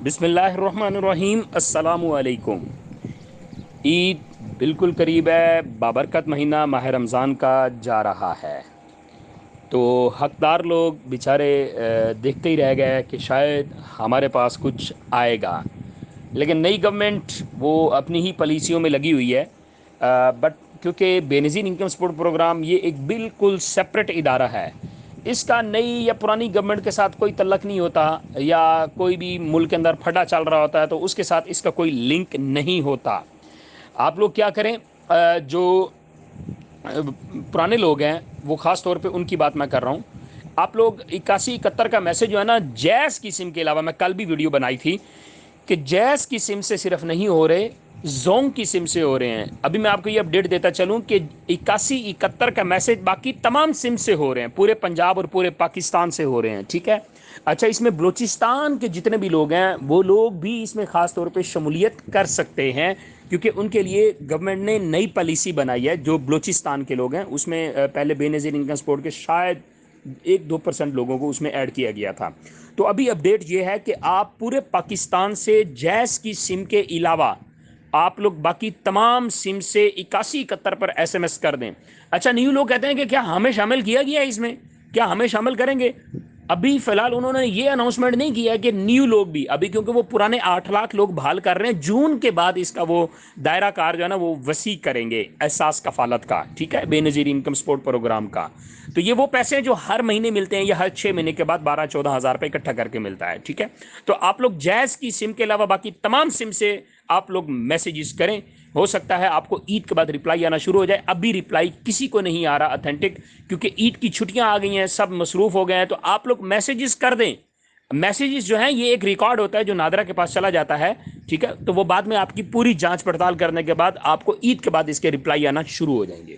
بسم اللہ الرحمن الرحیم، السلام علیکم۔ عید بالکل قریب ہے، بابرکت مہینہ ماہ رمضان کا جا رہا ہے، تو حقدار لوگ بیچارے دیکھتے ہی رہ گئے کہ شاید ہمارے پاس کچھ آئے گا، لیکن نئی گورنمنٹ وہ اپنی ہی پالیسیوں میں لگی ہوئی ہے۔ بٹ کیونکہ بے نظیر انکم سپورٹ پروگرام یہ ایک بالکل سپریٹ ادارہ ہے، اس کا نئی یا پرانی گورنمنٹ کے ساتھ کوئی تعلق نہیں ہوتا، یا کوئی بھی ملک کے اندر پھٹا چل رہا ہوتا ہے تو اس کے ساتھ اس کا کوئی لنک نہیں ہوتا۔ آپ لوگ کیا کریں، جو پرانے لوگ ہیں وہ خاص طور پہ ان کی بات میں کر رہا ہوں، آپ لوگ 8171 کا میسج جو ہے نا، جیز کی سم کے علاوہ میں کل بھی ویڈیو بنائی تھی کہ جیز کی سم سے صرف نہیں ہو رہے، زونگ کی سم سے ہو رہے ہیں۔ ابھی میں آپ کو یہ اپڈیٹ دیتا چلوں کہ 8171 کا میسج باقی تمام سم سے ہو رہے ہیں، پورے پنجاب اور پورے پاکستان سے ہو رہے ہیں، ٹھیک ہے۔ اچھا، اس میں بلوچستان کے جتنے بھی لوگ ہیں وہ لوگ بھی اس میں خاص طور پہ شمولیت کر سکتے ہیں، کیونکہ ان کے لیے گورنمنٹ نے نئی پالیسی بنائی ہے۔ جو بلوچستان کے لوگ ہیں اس میں پہلے بے نظیر انکم سپورٹ کے شاید 1-2% لوگوں کو اس میں ایڈ کیا گیا تھا۔ تو ابھی اپڈیٹ یہ ہے کہ آپ پورے پاکستان سے جیز کی سم کے علاوہ آپ لوگ باقی تمام سم سے 8171 پر ایس ایم ایس کر دیں۔ اچھا، نیو لوگ کہتے ہیں کہ کیا ہمیں شامل کیا گیا ہے اس میں، کیا ہمیں شامل کریں گے؟ ابھی فی الحال انہوں نے یہ اناؤنسمنٹ نہیں کیا کہ نیو لوگ بھی، ابھی کیونکہ وہ پرانے 8 لاکھ لوگ بحال کر رہے ہیں، جون کے بعد اس کا وہ دائرہ کار جو ہے نا وہ وسیع کریں گے، احساس کفالت کا، ٹھیک ہے، بے نظیر انکم سپورٹ پروگرام کا۔ تو یہ وہ پیسے ہیں جو ہر مہینے ملتے ہیں یا ہر 6 مہینے کے بعد 12-14 ہزار روپے اکٹھا کر کے ملتا ہے، ٹھیک ہے۔ تو آپ لوگ جیز کی سم کے علاوہ باقی تمام سم سے آپ لوگ میسیجز کریں، ہو سکتا ہے آپ کو عید کے بعد رپلائی آنا شروع ہو جائے۔ ابھی رپلائی کسی کو نہیں آ رہا اتھینٹک، کیونکہ عید کی چھٹیاں آ گئی ہیں، سب مصروف ہو گئے ہیں۔ تو آپ لوگ میسیجز کر دیں۔ میسیجز جو ہیں یہ ایک ریکارڈ ہوتا ہے جو نادرا کے پاس چلا جاتا ہے، ٹھیک ہے، تو وہ بعد میں آپ کی پوری جانچ پڑتال کرنے کے بعد آپ کو عید کے بعد اس کے رپلائی آنا شروع ہو جائیں گے۔